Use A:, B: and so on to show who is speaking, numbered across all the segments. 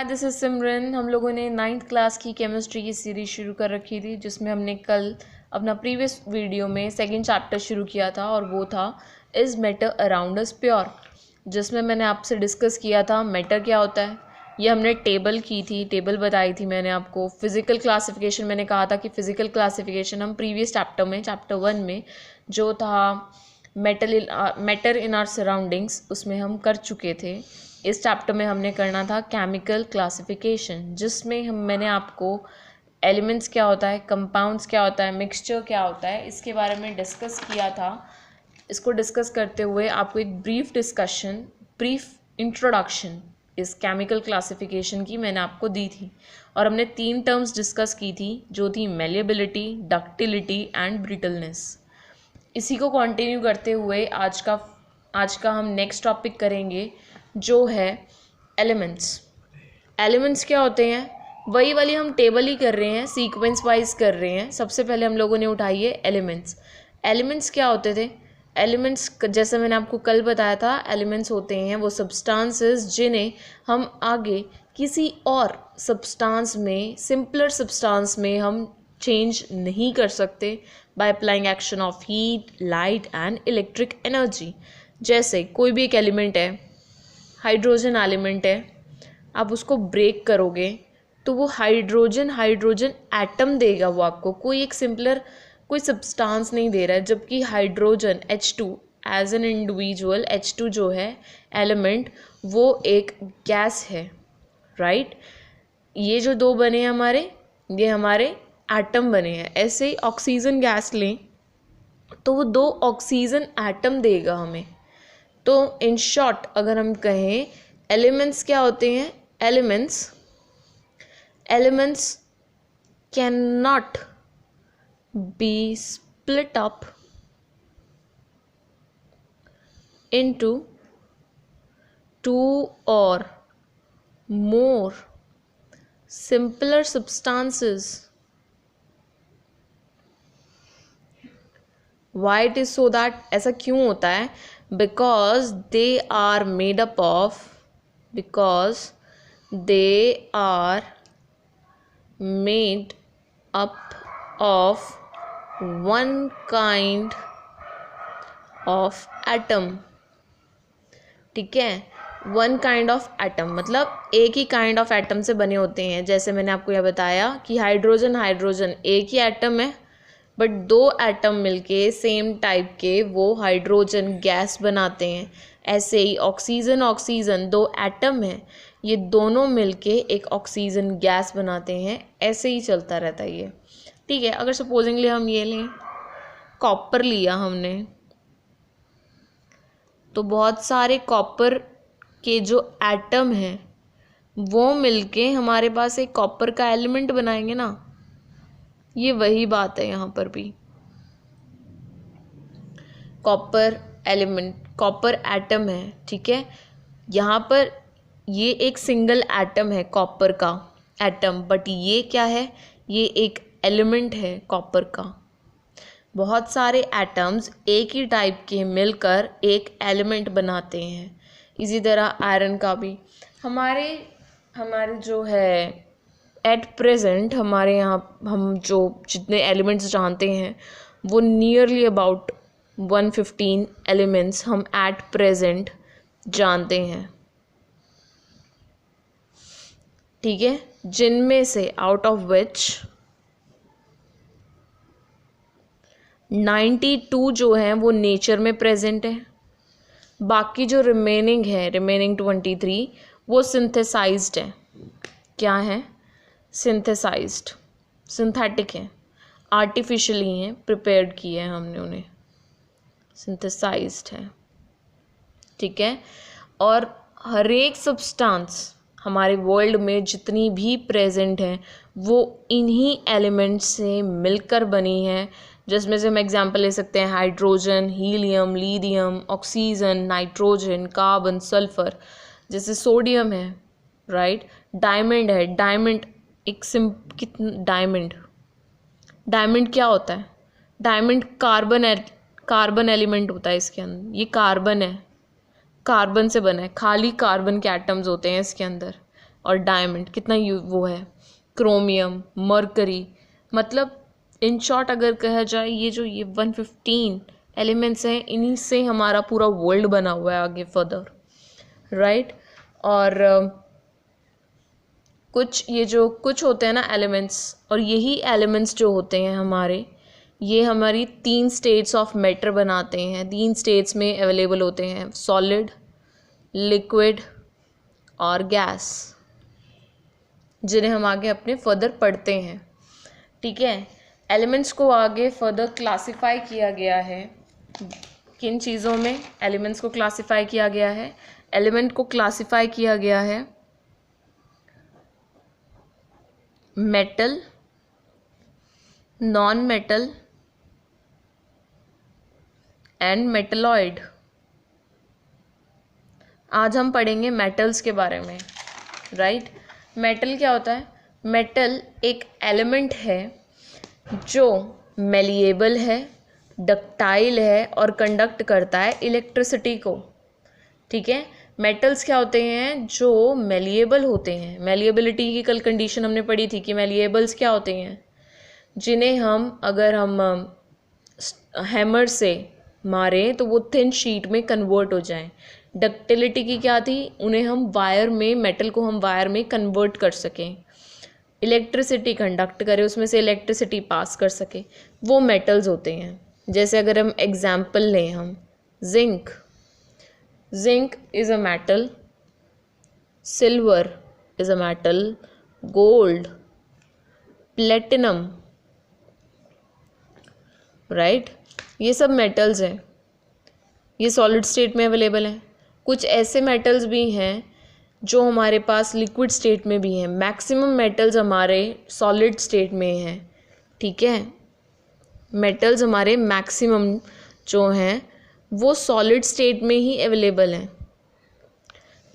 A: Hi, this is सिमरन। हम लोगों ने 9th क्लास की केमिस्ट्री की सीरीज़ शुरू कर रखी थी, जिसमें हमने कल अपना प्रीवियस वीडियो में सेकंड चैप्टर शुरू किया था और वो था is matter around us pure, जिसमें मैंने आपसे डिस्कस किया था मैटर क्या होता है। ये हमने टेबल की थी, टेबल बताई थी मैंने आपको। फिज़िकल क्लासिफिकेशन मैंने कहा था कि फ़िज़िकल क्लासिफिकेशन हम प्रीवियस चैप्टर में, चैप्टर 1 में जो था मैटर इन आर सराउंडिंग्स, उसमें हम कर चुके थे। इस चैप्टर में हमने करना था केमिकल क्लासिफिकेशन, जिसमें मैंने आपको एलिमेंट्स क्या होता है, कंपाउंड्स क्या होता है, मिक्सचर क्या होता है, इसके बारे में डिस्कस किया था। इसको डिस्कस करते हुए आपको एक ब्रीफ इंट्रोडक्शन इस केमिकल क्लासिफिकेशन की मैंने आपको दी थी। और हमने 3 टर्म्स डिस्कस की थी, जो थी मेलिएबिलिटी, डक्टिलिटी एंड ब्रिटलनेस। इसी को कंटिन्यू करते हुए आज का हम नेक्स्ट टॉपिक करेंगे, जो है एलिमेंट्स। एलिमेंट्स क्या होते हैं, वही वाली हम टेबल ही कर रहे हैं, सीक्वेंस वाइज कर रहे हैं। सबसे पहले हम लोगों ने उठाई है एलिमेंट्स। एलिमेंट्स क्या होते थे? एलिमेंट्स, जैसे मैंने आपको कल बताया था, एलिमेंट्स होते हैं वो सब्सटेंसेस जिन्हें हम आगे किसी और सब्सटेंस में, सिंपलर सब्सटेंस में हम चेंज नहीं कर सकते by applying action of heat, light and electric energy. जैसे कोई भी एक एलिमेंट है, हाइड्रोजन एलिमेंट है, आप उसको ब्रेक करोगे तो वो हाइड्रोजन एटम देगा। वो आपको कोई सब्सटेंस नहीं दे रहा है, जबकि hydrogen H2 as an individual, H2 जो है एलिमेंट, वो एक गैस है, राइट। ये जो 2 बने हैं हमारे, ये हमारे एटम बने हैं। ऐसे ही ऑक्सीजन गैस लें तो वो 2 ऑक्सीजन एटम देगा हमें। तो इन शॉर्ट अगर हम कहें एलिमेंट्स क्या होते हैं, elements can not be split up into 2 or more simpler substances. Why it is so that? ऐसा क्यों होता है? because they are made up of one kind of atom। ठीक है, वन काइंड ऑफ एटम मतलब एक ही काइंड ऑफ एटम से बने होते हैं। जैसे मैंने आपको यह बताया कि हाइड्रोजन एक ही एटम है, बट 2 एटम मिलके सेम टाइप के वो हाइड्रोजन गैस बनाते हैं। ऐसे ही ऑक्सीजन 2 एटम है, ये दोनों मिलके एक ऑक्सीजन गैस बनाते हैं। ऐसे ही चलता रहता है ये, ठीक है। अगर सपोजिंगली हम ये लें, कॉपर लिया हमने, तो बहुत सारे कॉपर के जो एटम हैं वो मिलके हमारे पास एक कॉपर का एलिमेंट बनाएंगे ना। ये वही बात है यहाँ पर भी। कॉपर एटम है, ठीक है। यहाँ पर ये एक सिंगल एटम है, कॉपर का एटम, बट ये क्या है, ये एक एलिमेंट है कॉपर का। बहुत सारे एटम्स एक ही टाइप के मिलकर एक एलिमेंट बनाते हैं। इसी तरह आयरन का भी हमारे जो है एट प्रेजेंट, हमारे यहाँ हम जो जितने एलिमेंट्स जानते हैं वो नियरली अबाउट 115 एलिमेंट्स हम एट प्रेजेंट जानते हैं, ठीक है। जिनमें से आउट ऑफ विच 92 जो हैं वो नेचर में प्रेजेंट है। बाकी जो रिमेनिंग 23 वो सिंथेसाइज्ड है। क्या है? सिंथेटिक है, आर्टिफिशियली हैं, प्रिपेयर्ड किए हैं हमने उन्हें, सिंथेसाइज्ड है, ठीक है। और हर एक सब्सटेंस हमारे वर्ल्ड में जितनी भी प्रेजेंट हैं वो इन्हीं एलिमेंट्स से मिलकर बनी है। जिसमें से हम एग्जांपल ले सकते हैं hydrogen, helium, lithium, oxygen, nitrogen, carbon, sulphur. जैसे सोडियम है, राइट। डायमंड है, डायमंड क्या होता है? डायमंड कार्बन एलिमेंट होता है इसके अंदर। ये कार्बन है, कार्बन से बना है, खाली कार्बन के एटम्स होते हैं इसके अंदर। और डायमंड कितना वो है, क्रोमियम, मरकरी, मतलब इन शॉर्ट अगर कहा जाए ये जो ये 115 एलिमेंट्स हैं, इन्हीं से हमारा पूरा वर्ल्ड बना हुआ है आगे फर्दर, राइट। और कुछ ये जो कुछ होते हैं ना एलिमेंट्स, और यही एलिमेंट्स जो होते हैं हमारे, ये हमारी 3 स्टेट्स ऑफ मैटर बनाते हैं। 3 स्टेट्स में अवेलेबल होते हैं, सॉलिड, लिक्विड और गैस, जिन्हें हम आगे अपने फर्दर पढ़ते हैं, ठीक है। एलिमेंट्स को आगे फर्दर क्लासिफाई किया गया है किन चीज़ों में, एलिमेंट्स को क्लासिफाई किया गया है, एलिमेंट को क्लासिफाई किया गया है metal, non metal and metalloid. आज हम पढ़ेंगे मेटल्स के बारे में, राइट। मेटल क्या होता है? मेटल एक एलिमेंट है जो मेलिएबल है, डक्टाइल है और कंडक्ट करता है इलेक्ट्रिसिटी को, ठीक है। मेटल्स क्या होते हैं? जो मेलिएबल होते हैं। मेलिएबिलिटी की कल कंडीशन हमने पढ़ी थी कि मेलिएबल्स क्या होते हैं, जिन्हें हम अगर हम हैमर से मारें तो वो थिन शीट में कन्वर्ट हो जाएं। डक्टिलिटी की क्या थी? उन्हें हम वायर में, मेटल को हम वायर में कन्वर्ट कर सकें, इलेक्ट्रिसिटी कंडक्ट करें, उसमें से इलेक्ट्रिसिटी पास कर सके, वो मेटल्स होते हैं। जैसे अगर हम एग्जाम्पल लें, हम zinc, zinc is a metal, silver is a metal, gold, platinum, right, ये सब मेटल्स हैं। ये सॉलिड स्टेट में अवेलेबल हैं। कुछ ऐसे मेटल्स भी हैं जो हमारे पास लिक्विड स्टेट में भी हैं। मैक्सिमम मेटल्स हमारे सॉलिड स्टेट में हैं, ठीक है। मेटल्स हमारे मैक्सिमम जो हैं वो सॉलिड स्टेट में ही अवेलेबल हैं,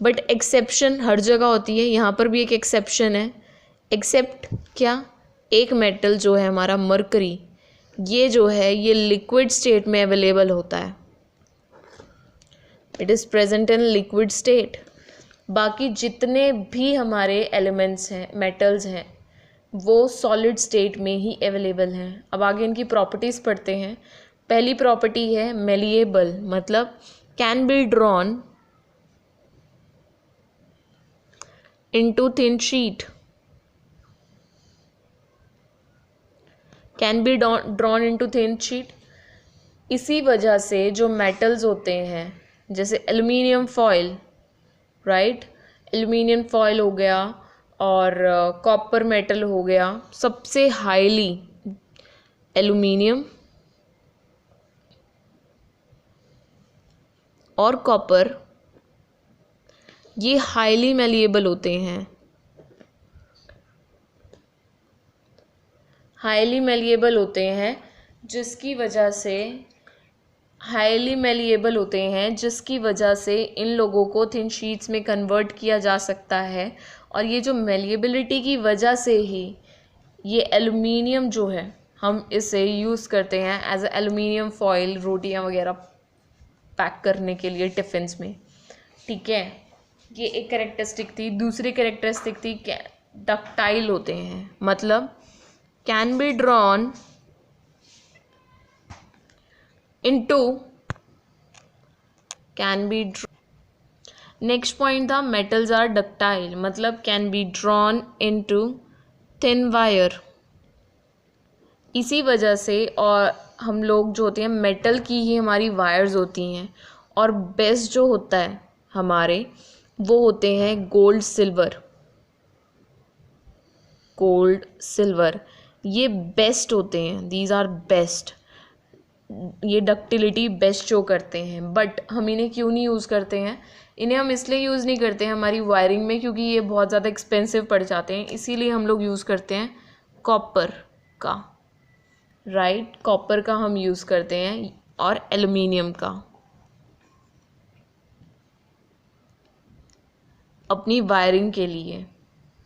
A: बट एक्सेप्शन हर जगह होती है। यहाँ पर भी एक एक्सेप्शन है। एक्सेप्ट क्या? एक मेटल जो है हमारा मरकरी, ये जो है ये लिक्विड स्टेट में अवेलेबल होता है, it is present in liquid state. बाकी जितने भी हमारे एलिमेंट्स हैं, मेटल्स हैं, वो सॉलिड स्टेट में ही अवेलेबल हैं। अब आगे इनकी प्रॉपर्टीज़ पढ़ते हैं। पहली प्रॉपर्टी है मेलिएबल, मतलब can be drawn into thin sheet, can be drawn into thin sheet. इसी वजह से जो मेटल्स होते हैं, जैसे aluminium foil, right, aluminium foil हो गया और कॉपर मेटल हो गया, सबसे हाईली एल्युमिनियम और कॉपर, ये हाईली मेलिएबल होते हैं। हाईली मेलिएबल होते हैं जिसकी वजह से इन लोगों को थिन शीट्स में कन्वर्ट किया जा सकता है। और ये जो मेलिएबिलिटी की वजह से ही ये एल्युमिनियम जो है, हम इसे यूज़ करते हैं एज ए एल्युमिनियम फॉयल, रोटियां वगैरह पैक करने के लिए टिफ़िन्स में, ठीक है। ये एक कैरेक्टरिस्टिक थी। दूसरी कैरेक्टरिस्टिक थी डक्टाइल होते हैं, मतलब can be drawn into next point था मेटल्स आर डक्टाइल, मतलब can be drawn into thin wire. इसी वजह से और हम लोग जो होते हैं मेटल की ही हमारी वायर्स होती हैं, और बेस्ट जो होता है हमारे वो होते हैं गोल्ड सिल्वर, ये बेस्ट होते हैं, दीज आर बेस्ट। ये डक्टिलिटी बेस्ट शो करते हैं। बट हम इन्हें क्यों नहीं यूज़ करते हैं? इन्हें हम इसलिए यूज़ नहीं करते हैं हमारी वायरिंग में, क्योंकि ये बहुत ज़्यादा एक्सपेंसिव पड़ जाते हैं। इसीलिए हम लोग यूज़ करते हैं कॉपर का, राइट, कॉपर का हम यूज़ करते हैं और एल्युमिनियम का अपनी वायरिंग के लिए,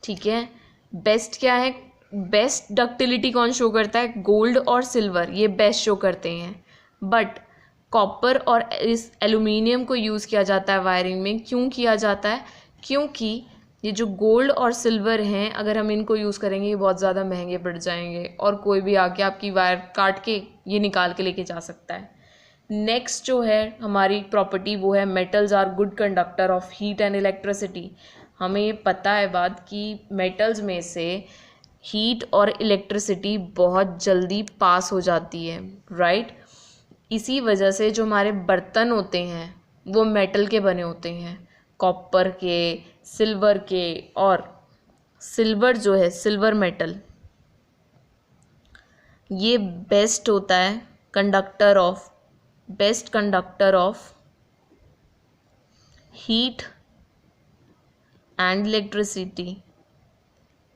A: ठीक है। बेस्ट क्या है? बेस्ट डक्टिलिटी कौन शो करता है? गोल्ड और सिल्वर, ये बेस्ट शो करते हैं। बट कॉपर और इस एल्युमिनियम को यूज़ किया जाता है वायरिंग में। क्यों किया जाता है? क्योंकि ये जो गोल्ड और सिल्वर हैं, अगर हम इनको यूज़ करेंगे ये बहुत ज़्यादा महंगे पड़ जाएंगे और कोई भी आके आपकी वायर काट के ये निकाल के लेके जा सकता है। नेक्स्ट जो है हमारी प्रॉपर्टी वो है metals are good conductor of heat and electricity. हमें ये पता है बात कि मेटल्स में से हीट और इलेक्ट्रिसिटी बहुत जल्दी पास हो जाती है, राइट। इसी वजह से जो हमारे बर्तन होते हैं वो मेटल के बने होते हैं, कॉपर के, सिल्वर के। और सिल्वर जो है, सिल्वर मेटल, ये बेस्ट होता है conductor of, best conductor of heat and electricity.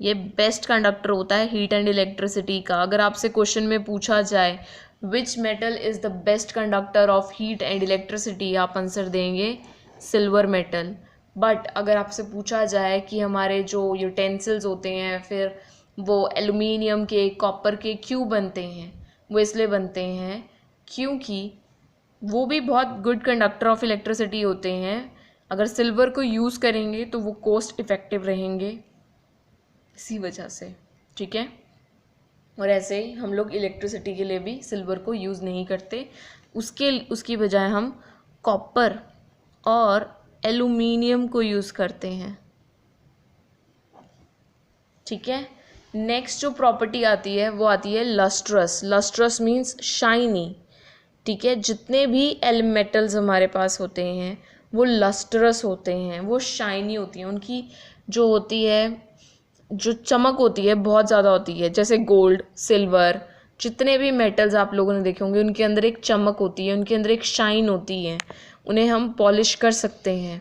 A: ये बेस्ट कंडक्टर होता है हीट एंड इलेक्ट्रिसिटी का। अगर आपसे क्वेश्चन में पूछा जाए which metal is the best conductor of heat and electricity, आप आंसर देंगे सिल्वर मेटल। बट अगर आपसे पूछा जाए कि हमारे जो यूटेंसिल्स होते हैं, फिर वो एलुमिनियम के, कॉपर के क्यों बनते हैं, वो इसलिए बनते हैं क्योंकि वो भी बहुत गुड कंडक्टर ऑफ इलेक्ट्रिसिटी होते हैं। अगर सिल्वर को यूज़ करेंगे तो वो कॉस्ट इफ़ेक्टिव रहेंगे, इसी वजह से, ठीक है। और ऐसे ही हम लोग इलेक्ट्रिसिटी के लिए भी सिल्वर को यूज़ नहीं करते, उसकी बजाय हम कॉपर और एल्यूमिनियम को यूज़ करते हैं, ठीक है। नेक्स्ट जो प्रॉपर्टी आती है वो आती है लस्ट्रस। लस्ट्रस मीन्स शाइनी, ठीक है। जितने भी मेटल्स हमारे पास होते हैं वो लस्ट्रस होते हैं, वो शाइनी होती हैं, उनकी जो होती है, जो चमक होती है बहुत ज़्यादा होती है। जैसे गोल्ड, सिल्वर, जितने भी मेटल्स आप लोगों ने देखे होंगे उनके अंदर एक चमक होती है, उनके अंदर एक शाइन होती है, उन्हें हम पॉलिश कर सकते हैं।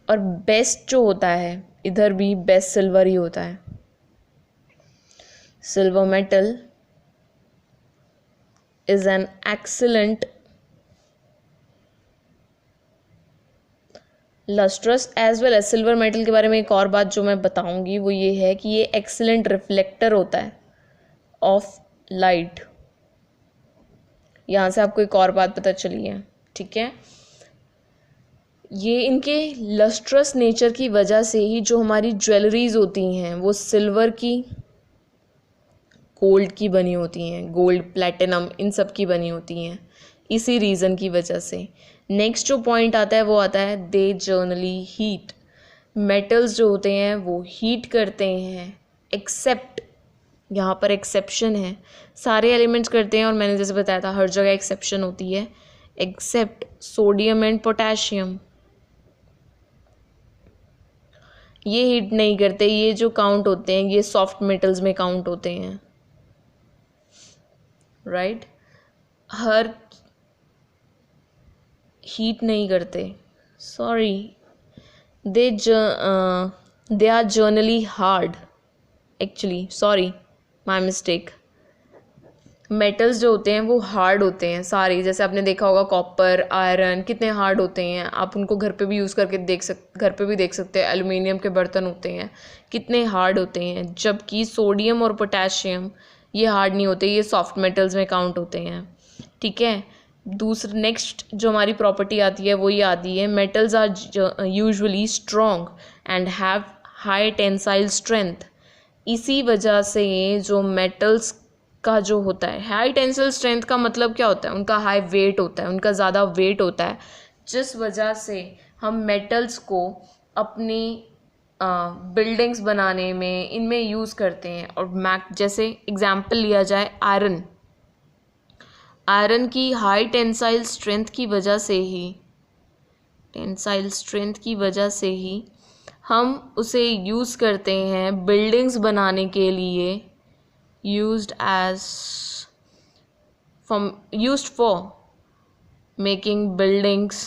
A: और बेस्ट जो होता है इधर भी बेस्ट सिल्वर ही होता है। Silver metal is an excellent lustrous as well as. Silver metal के बारे में एक और बात जो मैं बताऊंगी वो ये है कि ये एक्सीलेंट रिफ्लेक्टर होता है ऑफ लाइट। यहाँ से आपको एक और बात पता चली है, ठीक है। ये इनके लस्ट्रस नेचर की वजह से ही जो हमारी ज्वेलरीज होती हैं वो सिल्वर की, गोल्ड की बनी होती हैं, गोल्ड, प्लैटिनम, इन सब की बनी होती हैं, इसी रीज़न की वजह से। नेक्स्ट जो पॉइंट आता है वो आता है दे जर्नली हीट। मेटल्स जो होते हैं वो हीट करते हैं, एक्सेप्ट, यहाँ पर एक्सेप्शन है, सारे एलिमेंट्स करते हैं और मैंने जैसे बताया था हर जगह एक्सेप्शन होती है, एक्सेप्ट सोडियम एंड पोटेशियम, ये हीट नहीं करते। ये जो काउंट होते हैं ये सॉफ्ट मेटल्स में काउंट होते हैं, राइट। हर हीट नहीं करते, sorry, they are generally hard, actually sorry, my mistake. Metals जो होते हैं वो हार्ड होते हैं सारे, जैसे आपने देखा होगा कॉपर, आयरन कितने हार्ड होते हैं, आप उनको घर पे भी यूज़ करके घर पे भी देख सकते हैं। एल्युमिनियम के बर्तन होते हैं कितने हार्ड होते हैं, जबकि सोडियम और पोटेशियम ये हार्ड नहीं होते, ये सॉफ्ट मेटल्स में काउंट होते हैं, ठीक है। दूसरा नेक्स्ट जो हमारी प्रॉपर्टी आती है वो ये आती है metals are usually strong and have high tensile strength. इसी वजह से जो मेटल्स का जो होता है हाई टेंसाइल स्ट्रेंथ का मतलब क्या होता है, उनका हाई वेट होता है, उनका ज़्यादा वेट होता है, जिस वजह से हम मेटल्स को अपनी बिल्डिंग्स बनाने में इनमें यूज़ करते हैं। और जैसे एग्जांपल लिया जाए आयरन, आयरन की हाई टेंसाइल स्ट्रेंथ की वजह से ही हम उसे यूज़ करते हैं बिल्डिंग्स बनाने के लिए, used for making buildings,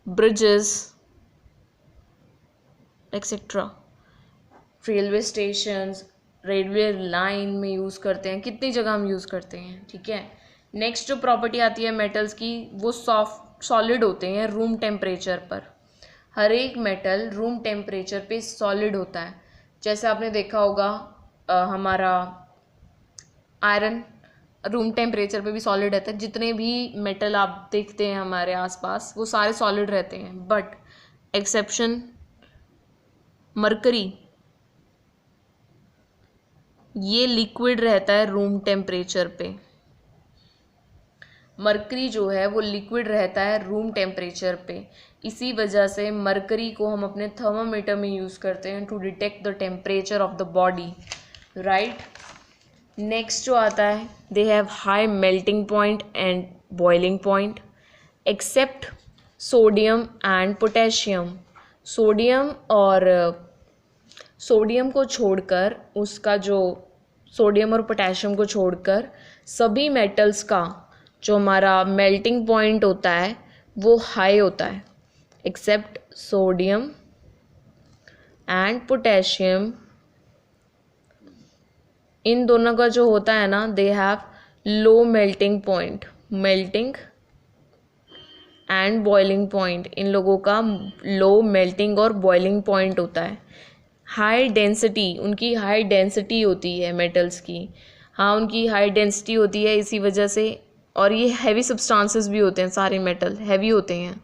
A: bridges, etc. Railway stations, railway line में यूज़ करते हैं, कितनी जगह हम यूज़ करते हैं, ठीक है। नेक्स्ट जो प्रॉपर्टी आती है मेटल्स की वो सॉलिड होते हैं रूम टेम्परेचर पर। हर एक मेटल रूम टेम्परेचर पे सॉलिड होता है। जैसे आपने देखा होगा हमारा आयरन, रूम टेम्परेचर पे भी सॉलिड रहता है। जितने भी मेटल आप देखते हैं हमारे आसपास वो सारे सॉलिड रहते हैं, बट एक्सेप्शन मरकरी, ये लिक्विड रहता है रूम टेम्परेचर पे। मरकरी जो है वो लिक्विड रहता है रूम टेम्परेचर पे। इसी वजह से मरकरी को हम अपने थर्मामीटर में यूज़ करते हैं to detect the temperature of the body, right. Next जो आता है, they have high melting point and boiling point except sodium and potassium. Sodium को छोड़कर, उसका जो सोडियम और पोटेशियम को छोड़कर सभी मेटल्स का जो हमारा मेल्टिंग पॉइंट होता है वो हाई होता है, एक्सेप्ट सोडियम एंड पोटेशियम। इन दोनों का जो होता है ना, they have low melting point, melting and boiling point. इन लोगों का लो मेल्टिंग और बॉइलिंग पॉइंट होता है। हाई डेंसिटी, उनकी हाई डेंसिटी होती है मेटल्स की। हाँ, उनकी हाई डेंसिटी होती है इसी वजह से, और ये हैवी सब्सटेंसेस भी होते हैं, सारे मेटल हैवी होते हैं।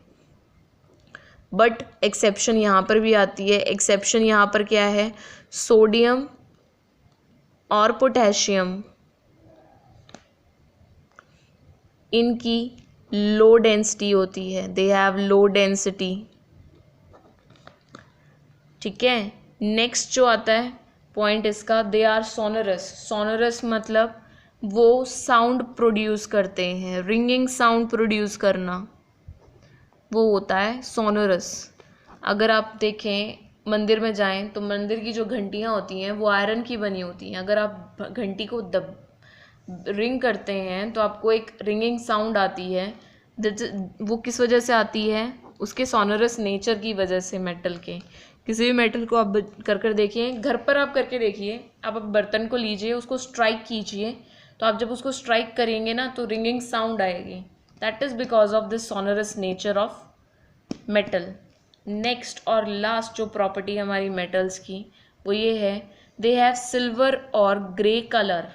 A: बट एक्सेप्शन यहाँ पर भी आती है। एक्सेप्शन यहाँ पर क्या है, सोडियम और पोटेशियम, इनकी लो डेंसिटी होती है, दे हैव लो डेंसिटी, ठीक है। नेक्स्ट जो आता है पॉइंट इसका, दे आर सोनरस। सोनरस मतलब वो साउंड प्रोड्यूस करते हैं, रिंगिंग साउंड प्रोड्यूस करना, वो होता है सोनरस। अगर आप देखें मंदिर में जाएं तो मंदिर की जो घंटियां होती हैं वो आयरन की बनी होती हैं। अगर आप घंटी को रिंग करते हैं तो आपको एक रिंगिंग साउंड आती है। वो किस वजह से आती है, उसके सोनरस नेचर की वजह से। मेटल के किसी भी मेटल को आप कर देखिए, घर पर आप करके देखिए। आप बर्तन को लीजिए, उसको स्ट्राइक कीजिए, तो आप जब उसको स्ट्राइक करेंगे ना तो रिंगिंग साउंड आएगी। That is because of this sonorous nature of metal. Next और लास्ट जो प्रॉपर्टी हमारी मेटल्स की वो ये है, दे हैव सिल्वर और ग्रे कलर।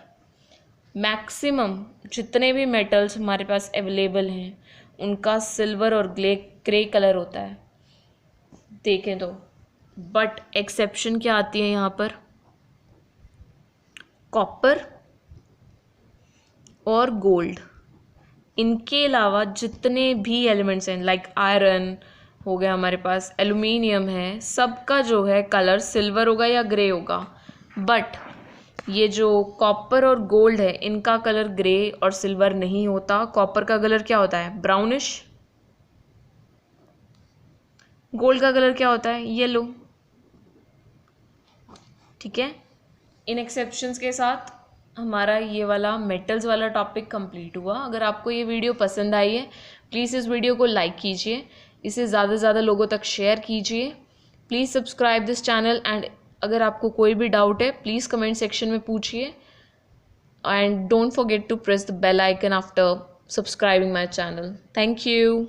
A: मैक्सिमम जितने भी मेटल्स हमारे पास अवेलेबल हैं उनका सिल्वर और ग्रे कलर होता है, देखें तो। बट एक्सेप्शन क्या आती है यहाँ पर, कॉपर और गोल्ड। इनके अलावा जितने भी एलिमेंट्स हैं, लाइक आयरन हो गया, हमारे पास एल्युमिनियम है, सबका जो है कलर सिल्वर होगा या ग्रे होगा। बट ये जो कॉपर और गोल्ड है इनका कलर ग्रे और सिल्वर नहीं होता। कॉपर का कलर क्या होता है, ब्राउनिश। गोल्ड का कलर क्या होता है, येलो, ठीक है। इन एक्सेप्शंस के साथ हमारा ये वाला मेटल्स वाला टॉपिक कंप्लीट हुआ। अगर आपको ये वीडियो पसंद आई है प्लीज़ इस वीडियो को लाइक कीजिए, इसे ज़्यादा से ज़्यादा लोगों तक शेयर कीजिए। Please subscribe this channel, and अगर आपको कोई भी डाउट है प्लीज़ कमेंट सेक्शन में पूछिए, and don't forget to press the bell icon after subscribing my channel. Thank you.